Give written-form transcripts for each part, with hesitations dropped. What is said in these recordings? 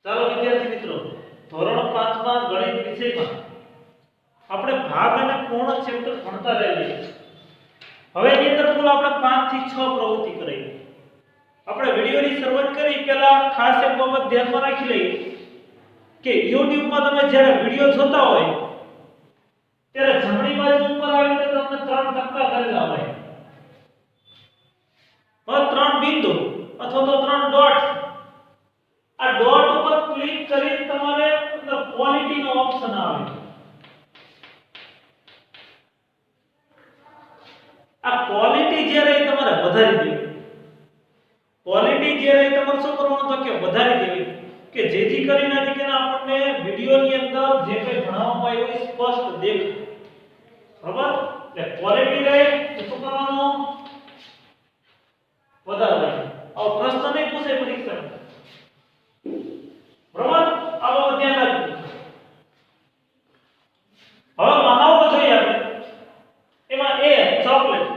ચાલો વિદ્યાર્થી મિત્રો, ધોરણ 5 માં ગણિત વિષયમાં આપણે ભાગ અને પૂર્ણ ચેપ્ટર ભણતા રહેલી. હવે એની અંદર કુલ આપણે 5 થી 6 પ્રવૃત્તિ કરી. આપણે વિડિયોની શરૂઆત કરી પહેલા ખાસ એક બાબત ધ્યાનમાં રાખી લઈએ કે YouTube માં તમે જ્યારે વિડિયો જોતા હોય ત્યારે જમણી બાજુ ઉપર આવીને તમને 3 ટપકા કરેલા હોય. હવે 3 બિંદુ અથવા તો 3 ડોટ, આ ડોટ ઉપર ક્લિક કરીને તમારે અંદર ક્વોલિટી નો ઓપ્શન આવે. આ ક્વોલિટી જે રહી તમારે વધારી દેવી. ક્વોલિટી જે રહી તમારે શું કરવાનું તો કે વધારી દેવી કે જેથી કરીને આપણને વિડિયોની અંદર જે કંઈ ભણાવવામાં આવ્યું એ સ્પષ્ટ દેખાય. બરાબર? એટલે ક્વોલિટી રહે તો શું કરવાનું? વધારવાનું. આ પ્રશ્ન નહીં પૂછે પરીક્ષામાં. બરાબર? આ બાબત ધ્યાન રાખજો. હવે મહાવરો જોઈએ આપણે. એમાં એ ચોકલેટ.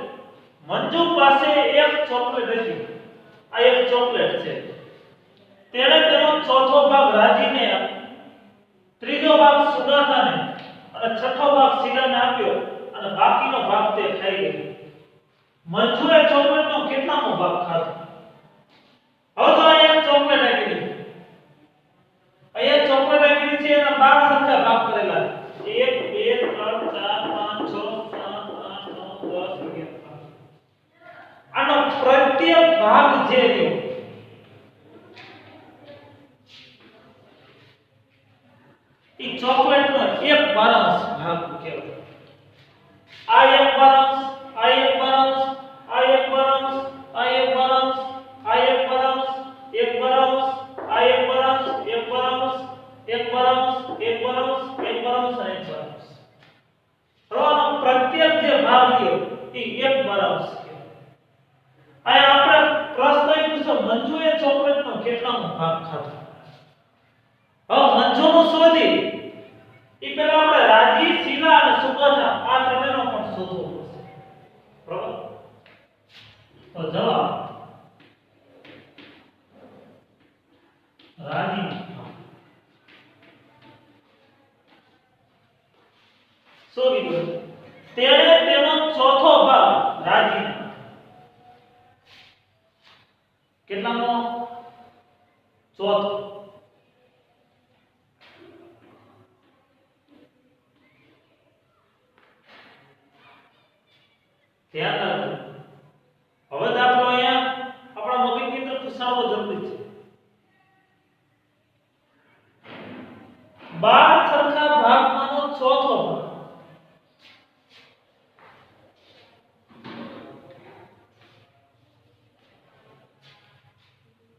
મંજુ પાસે એક ચોકલેટ હતી. આ એક ચોકલેટ છે. તેણે તેનો ચોથો ભાગ રાજીને, ત્રીજો ભાગ સુગાતાને અને છઠ્ઠો ભાગ શીલાને આપ્યો અને બાકીનો ભાગ તે ખાઈ ગઈ. મંજુએ ચોકલેટનો કેટલામો ભાગ ખાધો? હવે તો આ એક ચોકલેટ આપી દીધી. અહીંયા ચોકલેટ આપી છે એના 12 સરખા ભાગ કરેલા છે. 1 2 3 4 5 6 7 8 9 10 11. આનો પ્રત્યેક ભાગ જે રહ્યો એ ચોકલેટનો 1/12 ભાગ કહેવાય. આ 1/12, આ 1/12, આ 1/12, આ 1/12, આ 1/12, 1/12, આ 1/12, 1/12, 1/12, 1/12 અને 1/12. આનો પ્રત્યેક જે ભાગ રહ્યો એ 1/12 છે. આ આપણે પ્રશ્ન એ પૂછો મંજુએ ચોકલેટનો કેટલામો ભાગ ખાધો? હવે મંજુનું શોધી એ પહેલા આપણે રાજી, શીલા અને સુગંધા આ ત્રણેયનો પણ શોધવો પડશે. બરાબર? તો જવાબ રાજી. શું કીધું? તેણે તેનો ચોથો ભાગ રાજીને. કેટલામો? ચોથો. ધ્યાન રાખજો. હવે દાખલો અહીંયા આપણા મગજની અંદર પૂછાવો જરૂરી છે. 12 સરખા ભાગમાંનો ચોથો ભાગ.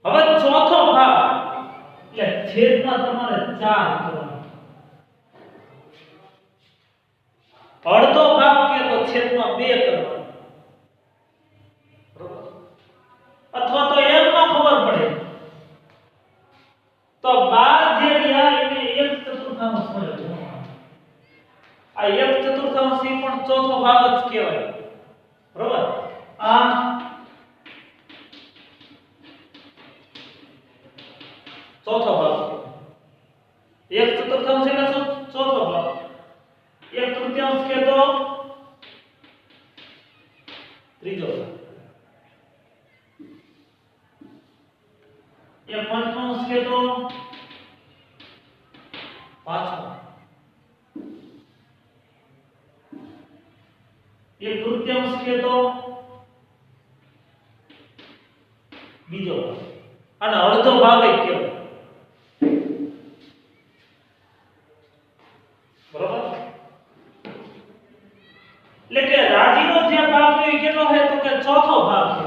હવે ચોથો ભાગ એટલે છેદમાં તમારે 4 કરવાનો. અડધો ભાગ કે તો છેદમાં 2 કરવાનો. અથવા તો એમ ન ખબર પડે તો 12 જે રહ્યા એને 1/4 મળે. આ 1/4 થી પણ ચોથો ભાગ જ કહેવાય. બરોબર? આ ચોથો ભાગ. 1/4 એટલે શું? ચોથો ભાગ. 1/3 કે તો ત્રીજો ભાગ. 1/5 કે તો પાંચમો. 1/3 કે તો બીજો ભાગ. અને અડધો ભાગ જ કહેવાય. બરોબર? એટલે કે રાજીનો જે ભાગ છે એ કેટલો છે તો કે ચોથો ભાગ છે.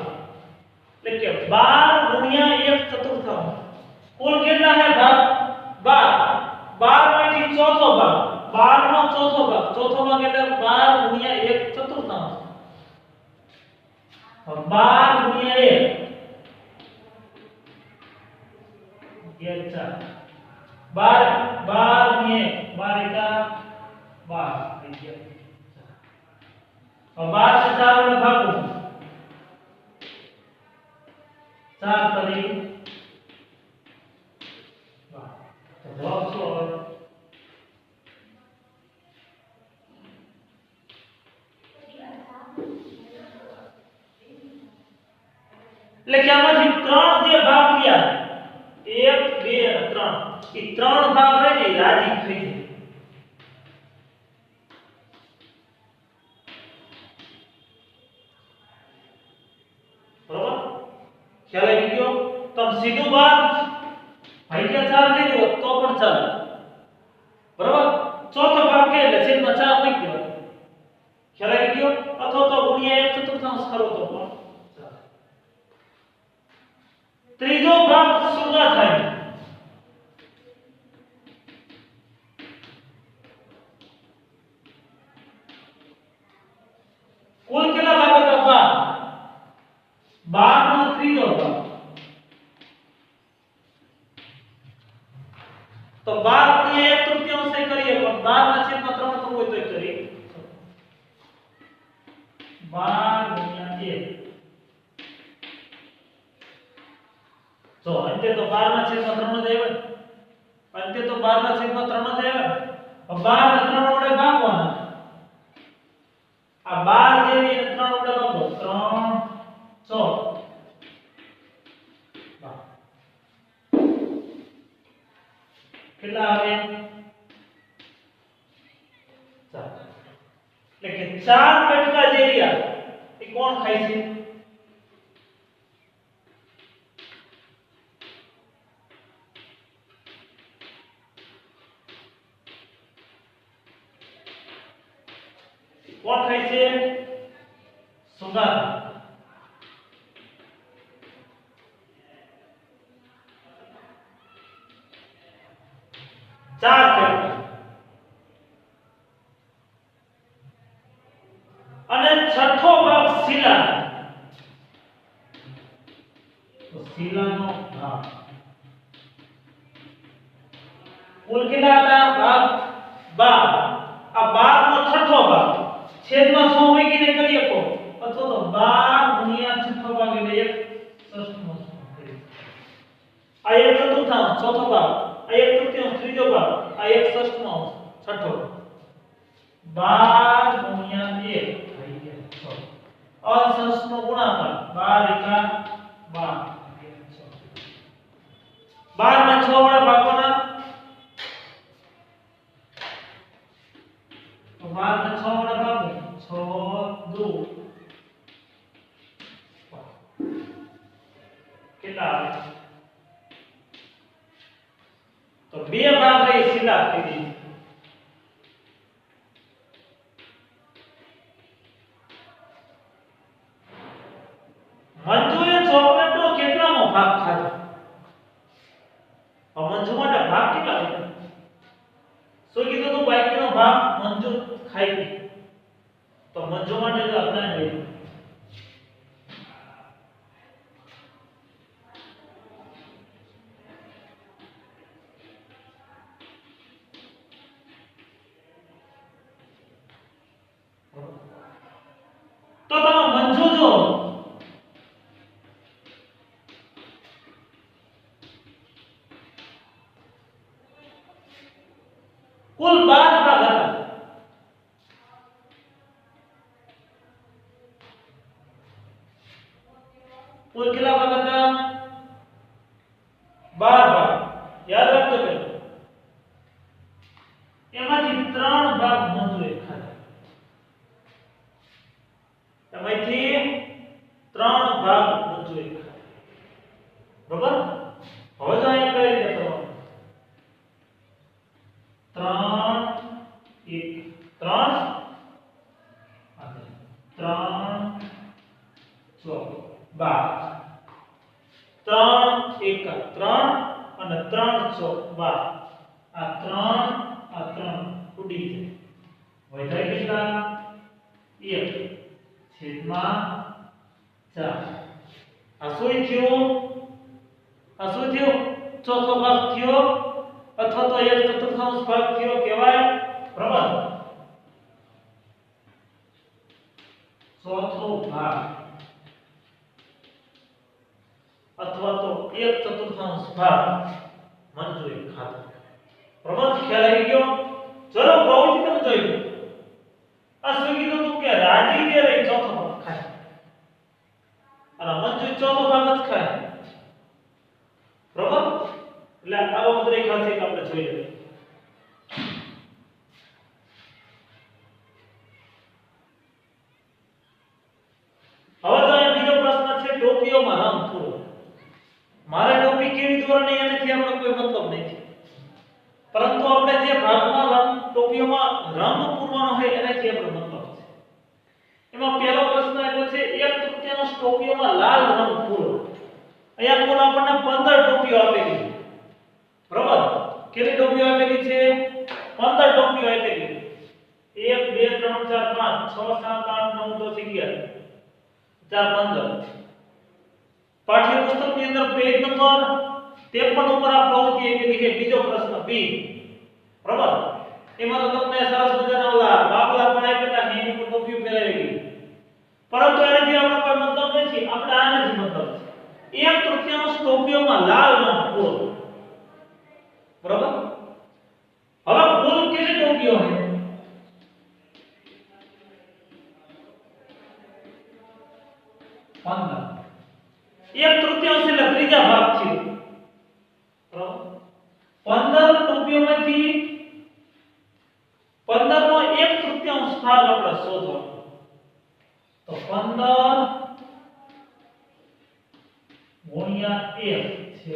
એટલે કે 12 ગુણ્યા 1/4. કુલ કેટલા છે ભાગ? 12. 12 માંથી ચોથો ભાગ. 12 નો ચોથો ભાગ. ચોથો ભાગ એટલે 12 ગુણ્યા 1/4. 12 ગુણ્યા 1 4. 12 ગુણ્યા 1 12 12 4 વડે ભાગો. 4 તરી 12. એટલે કે આમાંથી ત્રણ જે ભાગ રહ્યા 1 2 અને 3 એ ત્રણ ભાગ રહી જાય રાજી થઈ જાય બરોબર ખ્યાલ આવી ગયો તમે સીધું બાદ ભાગ્યા 4 લઈ દો તો પણ ચાલે બરોબર ચોથો ભાગ કે એટલે છેદમાં 4 મૂકી દેવાનો ખ્યાલ આવી ગયો અથવા તો ગુણ્યા 1/4 કરો તો પણ ચાલે ત્રીજો ભાગ સુગા થાય કુલ કેટલા ભાગ હતા 12 નો ત્રીજો ભાગ તો 12 ગુણ્યા 1/3 કરીએ પણ 12 ના છેદમાં 3 કરવું હોય તો કરીએ 12 ગુણ્યા 1 તો અંતે તો 12 ના છેદમાં 3 જ આવે અંતે તો 12 ના છેદમાં 3 જ આવે 12 ને 3 વડે ભાગવાના આ 12 જેવી 3 વડે ભાગો 3 6 કેટલા આવે 4 એટલે કે 4 કટકા જે રહ્યા એ કોણ ખાય છે કોણ ખાય છે સુગા 4 કટકા અને છઠ્ઠો ભાગ શીલા તો શીલાનો ભાગ કુલ કેટલા હતા ભાગ 12 આ 12 નો છઠ્ઠો ભાગ છેદમાં 100 મૂકીને કરી શકો અથવા તો 12 ગુણ્યા છઠ્ઠો ભાગ એટલે 1/6 કરીએ આ 1/4 ચોથો ભાગ આ 1/3 ત્રીજો ભાગ આ 1/6 છઠ્ઠો 12 ગુણ્યા 1 થઈ ગયા 6 અ6 નો ગુણાકાર 12 12 12 ને 6 વડે ભાગવાના તો 12 ને 6 વડે ભાગો 6 2 કેટલા આવે તો બે ભાગ રહી સીધા થઈ ગઈ મંજુએ ચોકલેટનો કેટલામો ભાગ ખાધો મંજુ માટે ભાગ કેટલા લીધા શું કીધું તો બાકીનો ભાગ મંજુ ખાઈ ગઈ તો મંજુ માટે જો આપણે લઈએ તો તમે મંજુ જો કુલ 12 ભાગ હતા કુલ કેટલા ભાગ હતા 12 ભાગ યાદ રાખજો કે એમાંથી 3 ભાગ મંજુએ ખાધા એમાંથી 3 ભાગ મંજુએ ખાધા બરાબર હવે તો અહીંયા કઈ રીતે કરવાનું 3 1 3 3 12 3 1 3 અને 3 12 આ 3 ઉડી જાય વધારે કેટલા 1 છેદમાં 4 આ શું થયું ચોથો ભાગ થયો અથવા તો 1/4 ભાગ થયો કહેવાય પ્રબળ ચોથો ભાગ અથવા તો 1/4 ભાગ મંજુએ ખાધો પ્રબળ ખ્યાલ આવી ગયો ચલો પ્રવૃત્તિ તમે જોઈ લો આ શું કીધું તું કે રાજી જે રહી ચોથો ભાગ ખાય અને મંજુ ચોથો ભાગ જ થાય બરાબર એટલે આવો બધો ખાસ એક આપણે જોઈ લઈએ હવે તો આ બીજો પ્રશ્ન છે ટોપીઓમાં રંગ પૂરો મારે ટોપી કેવી દોરવાની એનાથી આપણો કોઈ મતલબ નથી પરંતુ આપણે જે ભાગમાં રંગ ટોપીઓમાં રંગ પૂરવાનો હોય એનાથી આપણો મતલબ છે એમાં પહેલો પ્રશ્ન આવ્યો છે એક તૃતીયાંશ ટોપીઓમાં લાલ રંગ પૂરો અહીંયા કુલ આપણને 15 ટોપીઓ આપેલી બરાબર કેટલી ટોપીઓ આપેલી છે 15 ટોપીઓ આપેલી 1 2 3 4 5 6 7 8 9 10 11 4 15 પાઠ્યપુસ્તકની અંદર પેજ નંબર 53 ઉપર આ પ્રવૃત્તિ આપેલી છે બીજો પ્રશ્ન બી બરાબર એમાં તો તમને સરસ મજાના ઓલા દાખલા પણ આપેલા છે એની ઉપર ટોપીઓ ફેરવેલી પરંતુ એનાથી આપણો કોઈ મતલબ નથી આપણે આનાથી મતલબ છે એક તૃતીયાંશ ટોપીઓમાં લાલ રંગ પૂરો બરાબર હવે કુલ કેટલી ટોપીઓ છે 15 એક તૃતીયાંશ એટલે ત્રીજા ભાગ છે બરાબર 15 ટોપીઓમાંથી 15 નો એક તૃતીયાંશ ભાગ આપણે શોધવાનો તો 15 ગુણ્યા 1 છે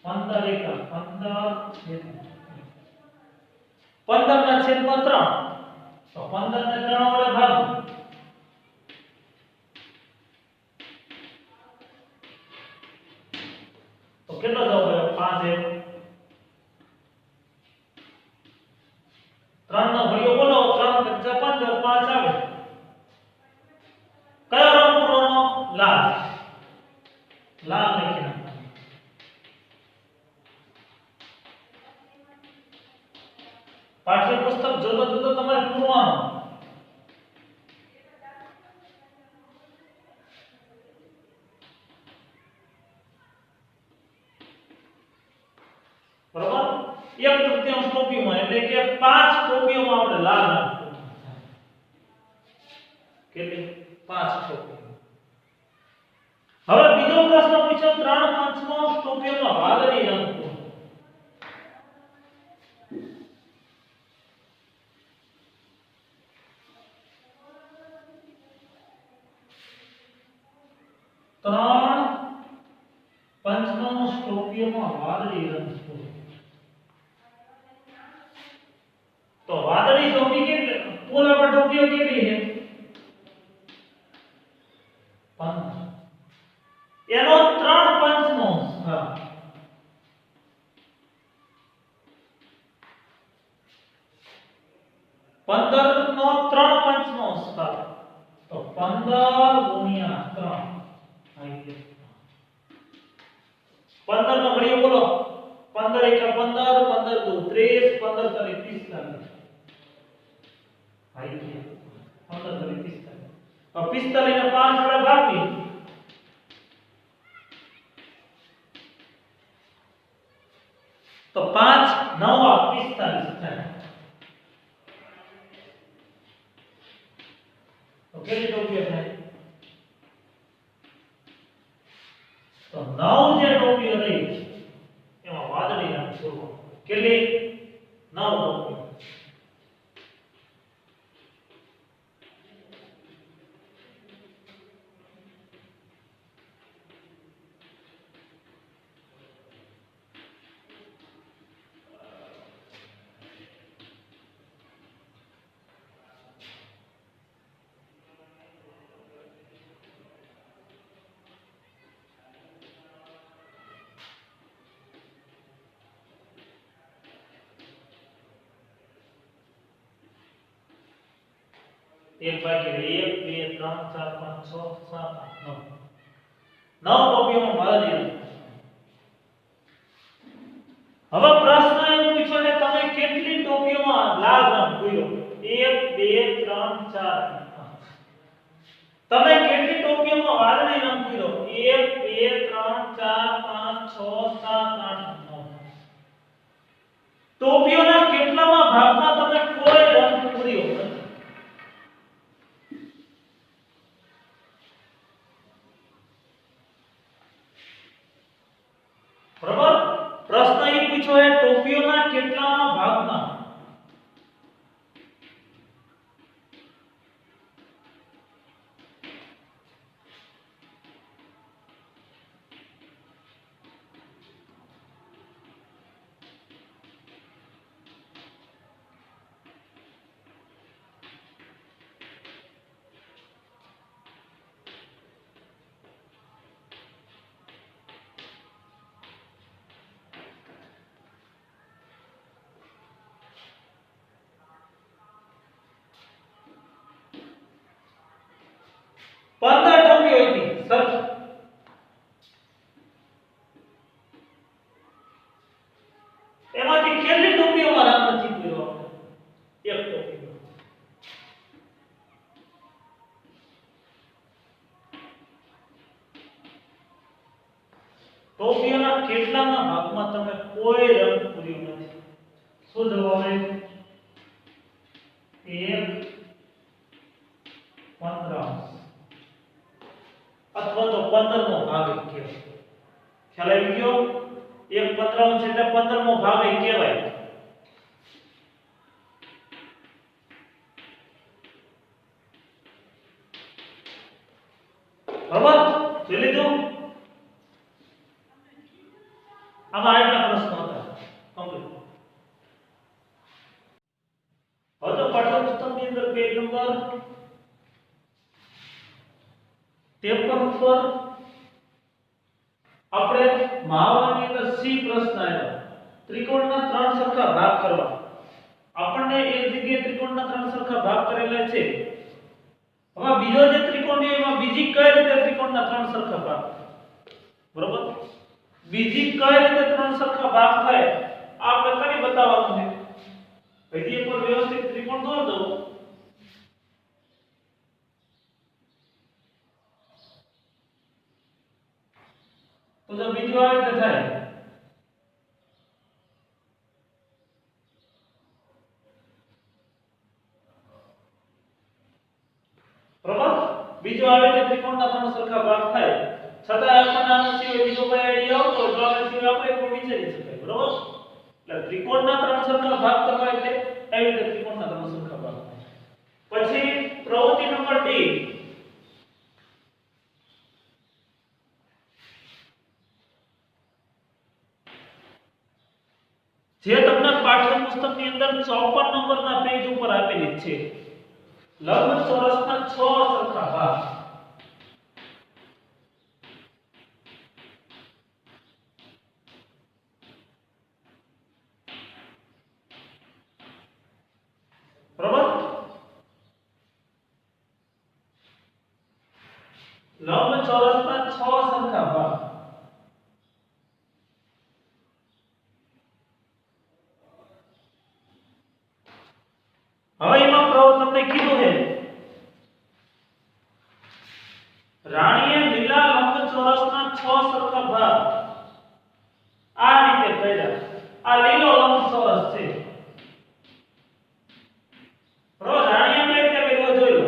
15 એકા 15 છેદ 15 ના છેદમાં 3 તો 15 ને 3 વડે ભાગ તો કેટલો જવાબ આવ્યો 5 3 નો ઘડિયો બોલો 3 5 15 5 આવે કયો રંગ પૂરોનો લાલ લાલ લખી નાખો પાઠ્યપુસ્તક જોતો તમારે પૂરવાનો બરાબર એક તૃતીયાંશ ટોપીમાં એટલે કે 5 ટોપીઓમાં આપણે લાલ રંગ કેટલી 5 ટોપીઓ હવે બીજો પ્રશ્ન પૂછ્યો 3/5 ટોપીઓમાં વાદળી રંગ પૂરો ત્રણ પંચમાંશ ટોપીઓમાં વાદળી રંગ પૂરો તો વાદળી ટોપી કેટલી કુલ આપણે ટોપીઓ કેટલી છે 15 એનો 3/5 હા 15 નો 3/5 ભાગ તો 15 ગુણ્યા 3 15 નો ઘડિયો બોલો 15 એકા 15 15 દુ 30 15 તરી 45 ભાઈ 15 તરી 45 તો 45 ને 5 વડે ભાગી તો 5 9 45 થાય તો કેટલી ટોપીઓ થાય તો 9 જે ટોપીઓ રહી એમાં વાદળી રંગ પૂરો કેટલી 9 ટોપીઓ एक बाकी 1 2 3 4 5 6 7 8 9 ટોપીઓ માં વાદળી રંગ હવે પ્રશ્ન એમ પૂછ્યો છે તમે કેટલી ટોપીઓમાં લાલ રંગ પૂર્યો 1 2 3 4 તમે કેટલી ટોપીઓમાં વાદળી રંગ પૂર્યો 1 2 3 4 5 6 7 8 9 ટોપીઓના કેટલામાં ભાગમાં તમે કોઈ રંગ પૂર્યો નથી પૂછ્યો છે ટોપીઓના કેટલામા ભાગમાં પંદર ટોપીઓ હતી સર એમાંથી કેટલી ટોપીઓમાં રામ નથી પૂર્યો એક ટોપી ટોપીઓના કેટલામા ભાગમાં તમે કોઈ રંગ પૂર્યો નથી શું જવાબ આવે 1/15 અથવા તો 15મો ભાગ કહેવાય ખ્યાલ આવી ગયો 1/15 એટલે 15મો ભાગ કહેવાય બરાબર જોઈ લીધું આમાં આટલા પ્રશ્નો હતા કમ્પ્લીટ હવે તો પાઠ્યપુસ્તકની અંદર પેજ નંબર 53 ઉપર આપણે મહાવરાની અંદર સી પ્રશ્ન આવ્યો ત્રિકોણના ત્રણ સરખા ભાગ કરવા આપણને એક જગ્યાએ ત્રિકોણના ત્રણ સરખા ભાગ કરેલા છે હવે બીજો જે ત્રિકોણ છે એમાં બીજી કઈ રીતે ત્રિકોણના ત્રણ સરખા ભાગ બરોબર બીજી કઈ રીતે ત્રણ સરખા ભાગ થાય આ આપણે કરી બતાવવાનું છે હજી એક વાર વ્યવસ્થિત ત્રિકોણ દોર દો તો જો બીજું આ રીતે થાય બરોબર બીજું આ રીતે ત્રિકોણના ત્રણ સરખા ભાગ થાય છતાં આપણને આનો સિવાય બીજો કોઈ આઈડિયા આવતો હોય તો આના સિવાય આપણે કોઈ વિચારી શકાય બરોબર એટલે ત્રિકોણના ત્રણ સરખા ભાગ કરવા એટલે એવી રીતે ત્રિકોણના ત્રણ સરખા ભાગ પછી પ્રવૃત્તિ નંબર ડી જે તમને પાઠ્યપુસ્તકની અંદર 54 નંબરના પેજ ઉપર આપેલી છે લંબચોરસના 6 સરખા ભાગ બરોબર લંબચોરસના 6 સરખા ભાગ હવે એમાં તમને કીધું છે રાણીએ લીલા લંબચોરસના 6 સરખા ભાગ આ રીતે કર્યા આ લીલો લંબચોરસ છે બરોબર રાણીએ કઈ રીતે કર્યો જોઈ લો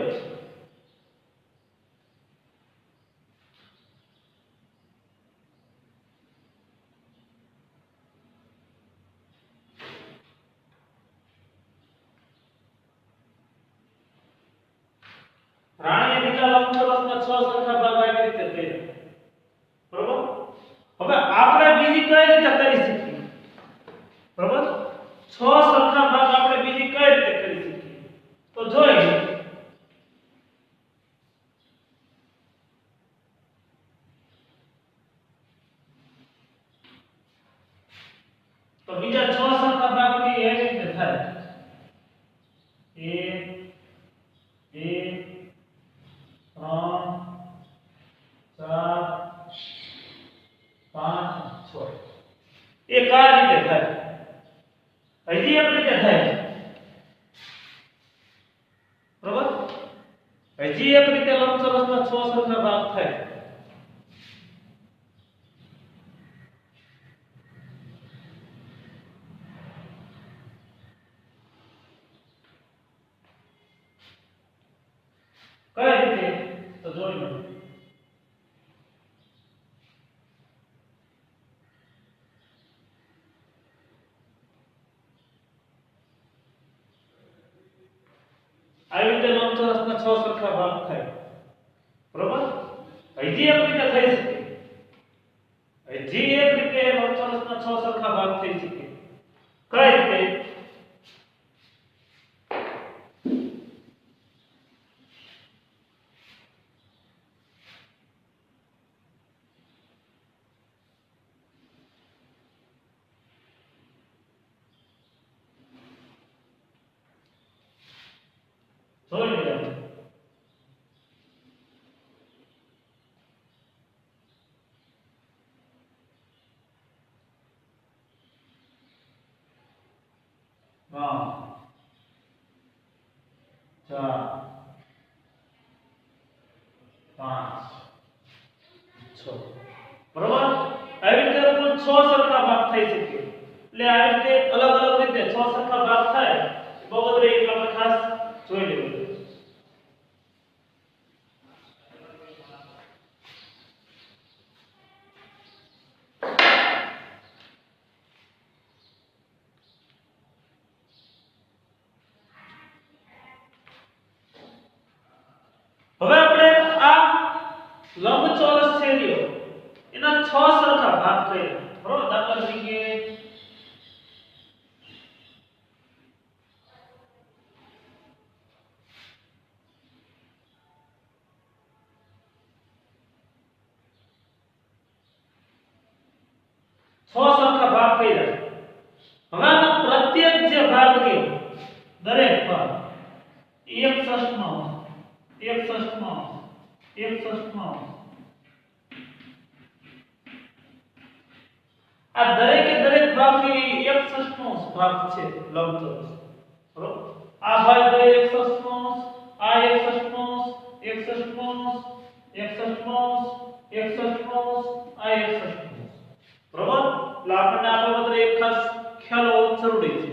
રાણીએ લીલા લંબચોરસના 6 સરખા ભાગ આવી રીતે કર્યા બરોબર હવે આપણે બીજી કઈ રીતે કરી શકીએ બરોબર 6 સરખા ભાગ આપણે બીજી કઈ રીતે કરી શકીએ તો જોઈ તો બીજા 6 સરખા ભાગની એવી રીતે થાય 1 2 3 4 5 6 એક આ રીતે થાય હજી એક રીતે થાય બરોબર હજી એક રીતે લંબચોરસના 6 સરખા ભાગ થાય કઈ રીતે તો જોઈ લો આવી રીતે લંબચોરસના 6 સરખા ભાગ થાય બરોબર હજી એક રીતે થઈ શકે હજી એક રીતે લંબચોરસના 6 સરખા ભાગ થઈ શકે કઈ રીતે જોઈ લો હા 4 5 6 બરોબર આવી રીતે કુલ 6 સરખા ભાગ થઈ શકે એટલે આ રીતે અલગ અલગ રીતે 6 સરખા ભાગ થાય બરોબર એક આપણે ખાસ જોઈ લેવું હવે આપણે આ લંબચોરસ છે રહ્યો એના 6 સરખા ભાગ કર્યા બરોબર દાખલા તરીકે છ સરખા ભાગ કર્યા હવે આનો પ્રત્યેક જે ભાગ રહ્યો દરેક ભાગ 1/6 1/6 1/6 આ દરેક ભાગ એ 1/6 ભાગ છે લંબચોરસ બરોબર આ ભાગ ગયો 1/6 આ 1/6 1/6 1/6 1/6 આ 1/6 બરોબર એટલે આપણને આગળ વધે એક ખાસ ખ્યાલ હોવો જરૂરી છે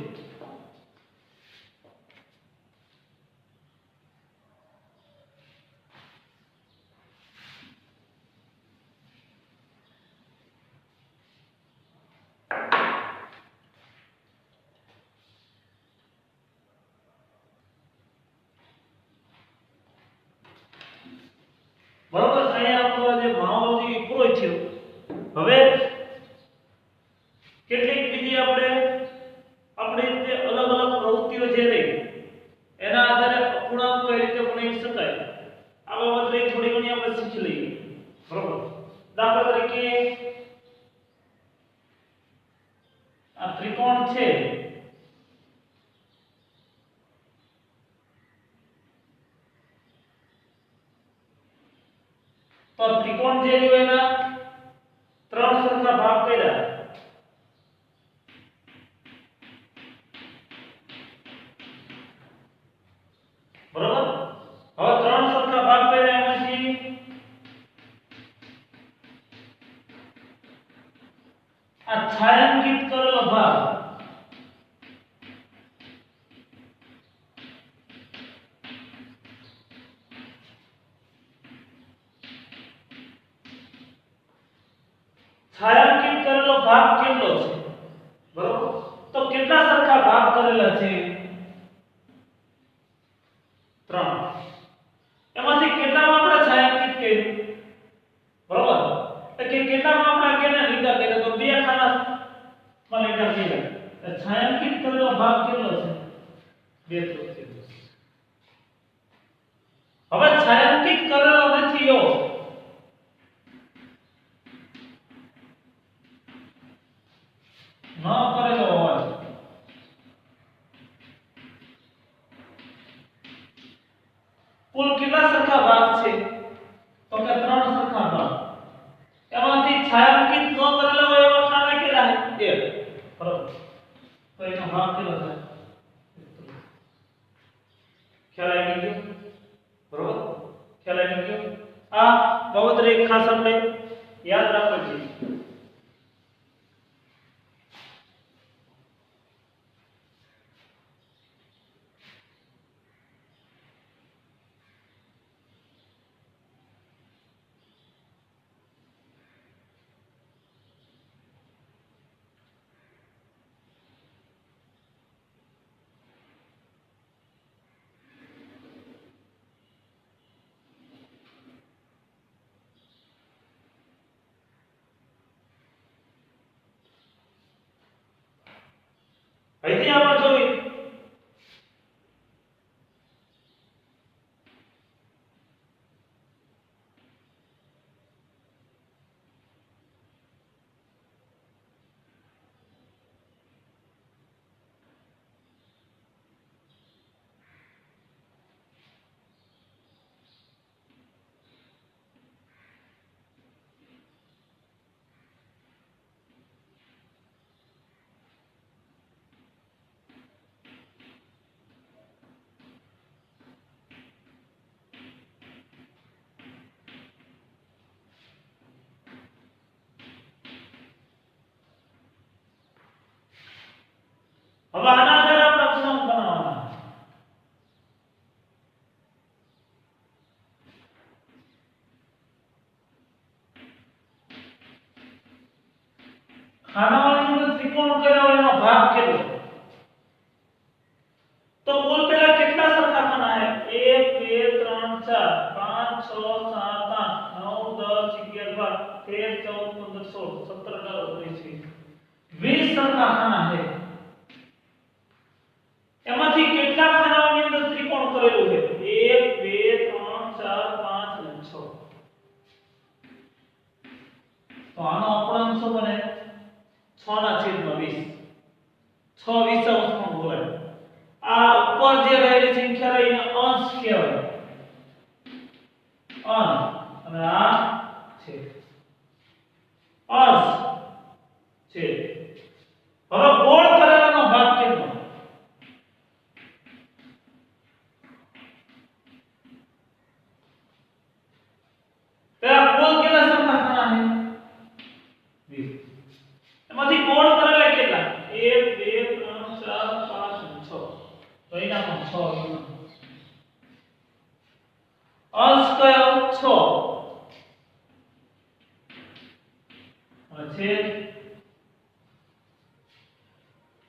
બરોબર અહીંયા આપણો જે મોનોલોજી પૂરો થયો હવે કેટલીક બીજી આપણે આપણી જે અલગ અલગ પ્રવૃત્તિઓ જે રહી એના આધારે અપૂર્ણાંક કઈ રીતે બનાવી શકાય આ બાબત રહી થોડી ઘણી આપણે શીખી લઈએ બરોબર દાખલા તરીકે આ ત્રિકોણ છે તો ત્રિકોણ જે રહ્યો એના 3 સરખા ભાગ કર્યા બરોબર હવે 3 સરખા ભાગ કર્યા એમાંથી આ છાयांकित કરેલો ભાગ છાयांकित કરેલો ભાગ કેટલો છે બરોબર તો કેટલા સરખા ભાગ કરેલા છે 3 એમાંથી કેટલામાં આપણે છાयांकित કર્યું બરોબર તો કે કેટલામાં આપણે કેને લીધા કર્યા તો બે ખાનામાં લીધા કર્યા છાयांकित કરેલો ભાગ કેટલો છે 2/3 હવે છાयांकित કરેલો નથી એવો ન કરેલો હોય કુલ કેટલા સરખા ભાગ છે તો કે 3 સરખા ભાગ એમાંથી છાयांकित ન કરેલા હોય એવા ખાના કેટલા છે 1 બરોબર તો એનો ભાગ કેટલો થાય ખ્યાલ આવી ગયો બરોબર ખ્યાલ આવી ગયો આ બાબત એક ખાસ આપણે યાદ રાખવું જોઈએ અહીંથી આપણે જોઈ હવે આના આધારે આપણે અક્ષાંશ બનાવવાના ખાનાવાળાની અંદર ત્રિકોણ કર્યા હોય એનો ભાગ કેટલો તો કુલ પેલા કેટલા સરખા ખાના છે 1 2 3 4 5 6 7 8 9 10 11 12 13 14 15 16 17 18 19 20 સરખા ખાના છે એમાંથી કેટલા ખાનાઓની અંદર ત્રિકોણ કરેલું છે 1 2 3 4 5 અને 6 તો આનો અપૂર્ણાંક શું બને 6 ના છેદમાં 20 6 20 અંશમાં બોલાય આ ઉપર જે રહેલી સંખ્યા રહી એને અંશ કહેવાય અંશ અને આ છે અંશ છે હવે ગોળ કરેલાનો ભાગ કેટલો પેલા ગોળ કેટલા સરખા ખાના છે 20 એમાંથી ગોળ કરેલા કેટલા 1 2 3 4 5 અને 6 તો એનામાં 6 અંશ કયો 6 અને છેદ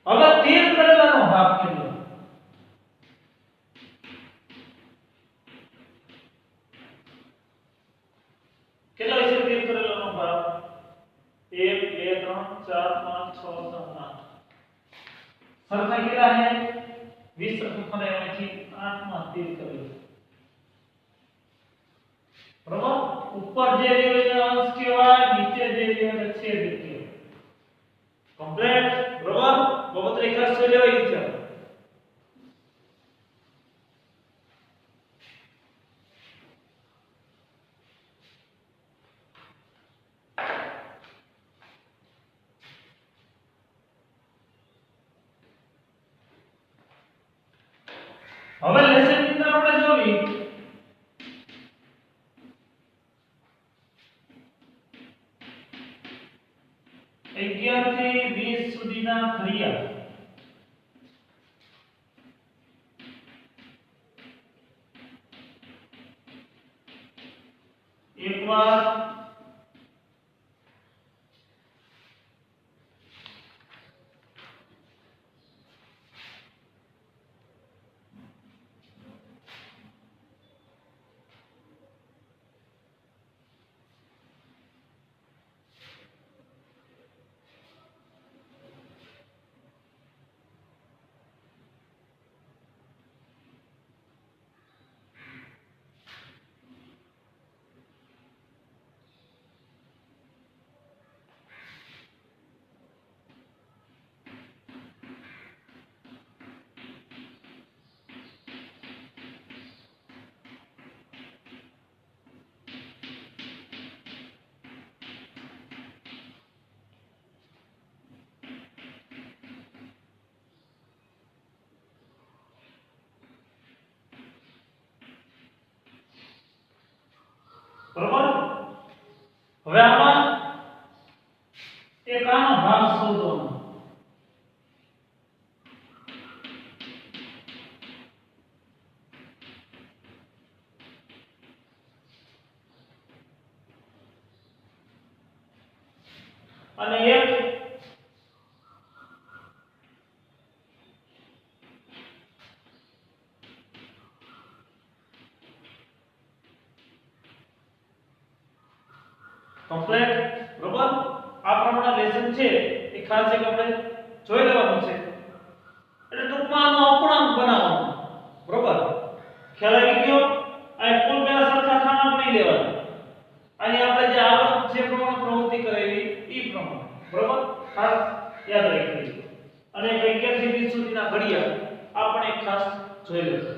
હવે 13 કરેલાનો ભાગ કેટલો કેટલો છે 13 કરેલાનો ભાગ 1 2 3 4 5 6 7 8 સરખા કેટલા છે 20 સરખા ખાના એમાંથી 8 માં 13 કરેલું બરાબર ઉપર જે રહ્યો છે અંશ કહેવાય નીચે જે રહ્યો છે છેદ કહેવાય કમ્પ્લીટ બરાબર બહુત રેખા સે લેવાઈ છે હવે લેસન ની અંદર આપણે જોવી 11 થી 20 સુધીના ઘડિયા એકવાર બરાબર હવે આમાં એક આનો ભાગ શોધવાનો અને એક કમ્પ્લીટ બરાબર આ પ્રમાણે લેસન છે એ ખાસ એક આપણે જોઈ લેવાનું છે જે પ્રમાણે પ્રવૃત્તિ કરેલી ઈ પ્રમાણે, બરોબર? ખાસ યાદ રાખજો. અને 11 થી 20 સુધીના ઘડિયાળ આપણે ખાસ જોઈ લેવું.